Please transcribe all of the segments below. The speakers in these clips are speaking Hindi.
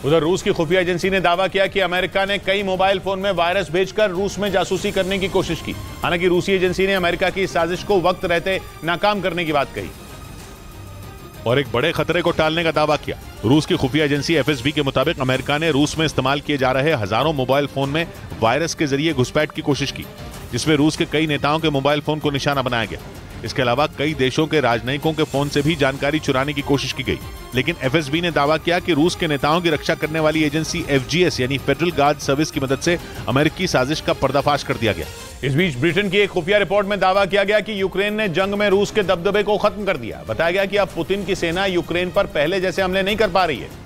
उधर रूस की खुफिया एजेंसी ने दावा किया कि अमेरिका ने कई मोबाइल फोन में वायरस भेजकर रूस में जासूसी करने की कोशिश की। हालांकि रूसी एजेंसी ने अमेरिका की इस साजिश को वक्त रहते नाकाम करने की बात कही और एक बड़े खतरे को टालने का दावा किया। रूस की खुफिया एजेंसी एफएसबी के मुताबिक अमेरिका ने रूस में इस्तेमाल किए जा रहे हजारों मोबाइल फोन में वायरस के जरिए घुसपैठ की कोशिश की, जिसमें रूस के कई नेताओं के मोबाइल फोन को निशाना बनाया गया। इसके अलावा कई देशों के राजनयिकों के फोन से भी जानकारी चुराने की कोशिश की गई। लेकिन एफएसबी ने दावा किया कि रूस के नेताओं की रक्षा करने वाली एजेंसी एफजीएस यानी फेडरल गार्ड सर्विस की मदद से अमेरिकी साजिश का पर्दाफाश कर दिया गया। इस बीच ब्रिटेन की एक खुफिया रिपोर्ट में दावा किया गया कि यूक्रेन ने जंग में रूस के दबदबे को खत्म कर दिया। बताया गया कि अब पुतिन की सेना यूक्रेन पर पहले जैसे हमले नहीं कर पा रही है,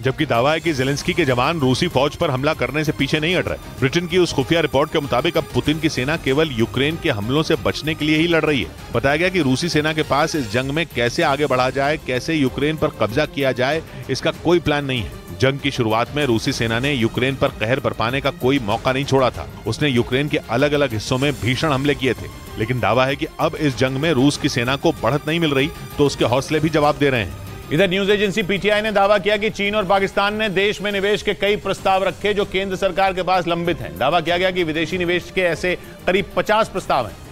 जबकि दावा है कि जेलेंस्की के जवान रूसी फौज पर हमला करने से पीछे नहीं हट रहे। ब्रिटेन की उस खुफिया रिपोर्ट के मुताबिक अब पुतिन की सेना केवल यूक्रेन के हमलों से बचने के लिए ही लड़ रही है। बताया गया कि रूसी सेना के पास इस जंग में कैसे आगे बढ़ा जाए, कैसे यूक्रेन पर कब्जा किया जाए, इसका कोई प्लान नहीं है। जंग की शुरुआत में रूसी सेना ने यूक्रेन पर कहर बरपाने का कोई मौका नहीं छोड़ा था। उसने यूक्रेन के अलग अलग हिस्सों में भीषण हमले किए थे। लेकिन दावा है कि अब इस जंग में रूस की सेना को बढ़त नहीं मिल रही, तो उसके हौसले भी जवाब दे रहे हैं। इधर न्यूज एजेंसी पीटीआई ने दावा किया कि चीन और पाकिस्तान ने देश में निवेश के कई प्रस्ताव रखे जो केंद्र सरकार के पास लंबित हैं। दावा किया गया कि विदेशी निवेश के ऐसे करीब 50 प्रस्ताव हैं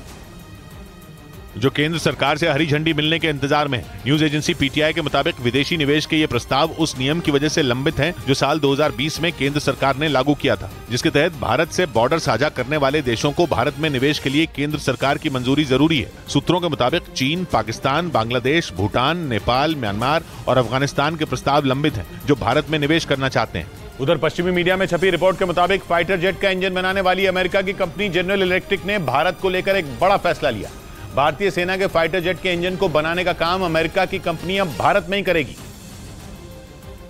जो केंद्र सरकार से हरी झंडी मिलने के इंतजार में है। न्यूज एजेंसी पीटीआई के मुताबिक विदेशी निवेश के ये प्रस्ताव उस नियम की वजह से लंबित हैं जो साल 2020 में केंद्र सरकार ने लागू किया था, जिसके तहत भारत से बॉर्डर साझा करने वाले देशों को भारत में निवेश के लिए केंद्र सरकार की मंजूरी जरूरी है। सूत्रों के मुताबिक चीन, पाकिस्तान, बांग्लादेश, भूटान, नेपाल, म्यांमार और अफगानिस्तान के प्रस्ताव लंबित हैं जो भारत में निवेश करना चाहते हैं। उधर पश्चिमी मीडिया में छपी रिपोर्ट के मुताबिक फाइटर जेट का इंजन बनाने वाली अमेरिका की कंपनी जनरल इलेक्ट्रिक ने भारत को लेकर एक बड़ा फैसला लिया। भारतीय सेना के फाइटर जेट के इंजन को बनाने का काम अमेरिका की कंपनी अब भारत में ही करेगी।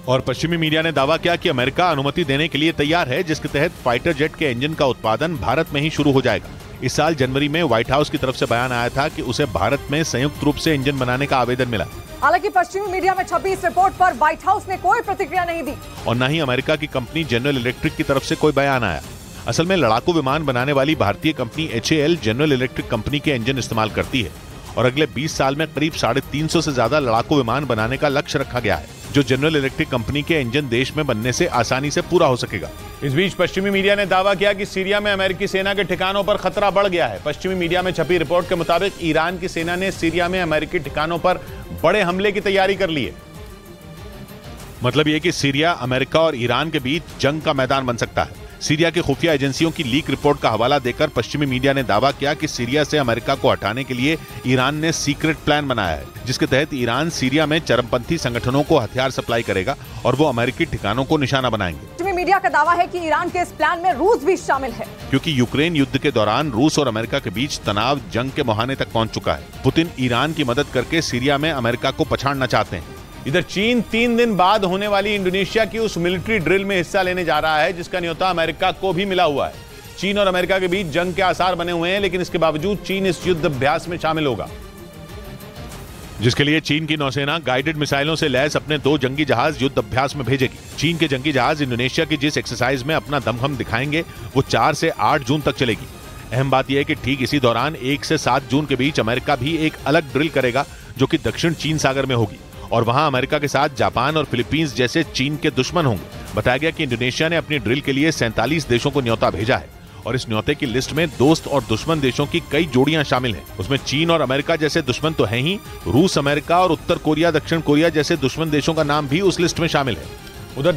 और पश्चिमी मीडिया ने दावा किया कि अमेरिका अनुमति देने के लिए तैयार है, जिसके तहत फाइटर जेट के इंजन का उत्पादन भारत में ही शुरू हो जाएगा। इस साल जनवरी में व्हाइट हाउस की तरफ से बयान आया था कि उसे भारत में संयुक्त रूप से इंजन बनाने का आवेदन मिला। हालांकि पश्चिमी मीडिया में छपी इस रिपोर्ट पर व्हाइट हाउस ने कोई प्रतिक्रिया नहीं दी और न ही अमेरिका की कंपनी जनरल इलेक्ट्रिक की तरफ से कोई बयान आया। असल में लड़ाकू विमान बनाने वाली भारतीय company HAL general electric company के इंजन इस्तेमाल करती है और अगले 20 साल में करीब 350 से ज्यादा लड़ाकू विमान बनाने का लक्ष्य रखा गया है, जो जनरल इलेक्ट्रिक कंपनी के इंजन देश में बनने से आसानी से पूरा हो सकेगा। इस बीच पश्चिमी मीडिया ने दावा किया कि सीरिया में अमेरिकी सेना के ठिकानों पर खतरा बढ़ गया है। पश्चिमी मीडिया में छपी रिपोर्ट के मुताबिक ईरान की सेना ने सीरिया में अमेरिकी ठिकानों पर बड़े हमले की तैयारी कर ली है। मतलब ये कि सीरिया, अमेरिका और ईरान के बीच जंग का मैदान बन सकता है। सीरिया की खुफिया एजेंसियों की लीक रिपोर्ट का हवाला देकर पश्चिमी मीडिया ने दावा किया कि सीरिया से अमेरिका को हटाने के लिए ईरान ने सीक्रेट प्लान बनाया है, जिसके तहत ईरान सीरिया में चरमपंथी संगठनों को हथियार सप्लाई करेगा और वो अमेरिकी ठिकानों को निशाना बनाएंगे। पश्चिमी मीडिया का दावा है कि ईरान के इस प्लान में रूस भी शामिल है, क्योंकि यूक्रेन युद्ध के दौरान रूस और अमेरिका के बीच तनाव जंग के मुहाने तक पहुंच चुका है। पुतिन ईरान की मदद करके सीरिया में अमेरिका को पछाड़ना चाहते हैं। इधर चीन 3 दिन बाद होने वाली इंडोनेशिया की उस मिलिट्री ड्रिल में हिस्सा लेने जा रहा है जिसका न्योता अमेरिका को भी मिला हुआ है। चीन और अमेरिका के बीच जंग के आसार बने हुए हैं, लेकिन इसके बावजूद चीन इस युद्ध अभ्यास में शामिल होगा, जिसके लिए चीन की नौसेना गाइडेड मिसाइलों से लैस अपने 2 जंगी जहाज युद्ध अभ्यास में भेजेगी। चीन के जंगी जहाज इंडोनेशिया की जिस एक्सरसाइज में अपना दमखम दिखाएंगे वो 4 से 8 जून तक चलेगी। अहम बात यह है कि ठीक इसी दौरान 1 से 7 जून के बीच अमेरिका भी एक अलग ड्रिल करेगा जो कि दक्षिण चीन सागर में होगी और वहां अमेरिका के साथ जापान और फिलीपींस जैसे चीन के दुश्मन होंगे। बताया गया कि इंडोनेशिया ने अपनी ड्रिल के लिए 47 देशों को न्योता भेजा है और इस न्योते की लिस्ट में दोस्त और दुश्मन देशों की कई जोड़ियां शामिल हैं। उसमें चीन और अमेरिका जैसे दुश्मन तो हैं ही, रूस, अमेरिका और उत्तर कोरिया, दक्षिण कोरिया जैसे दुश्मन देशों का नाम भी उस लिस्ट में शामिल है। उधर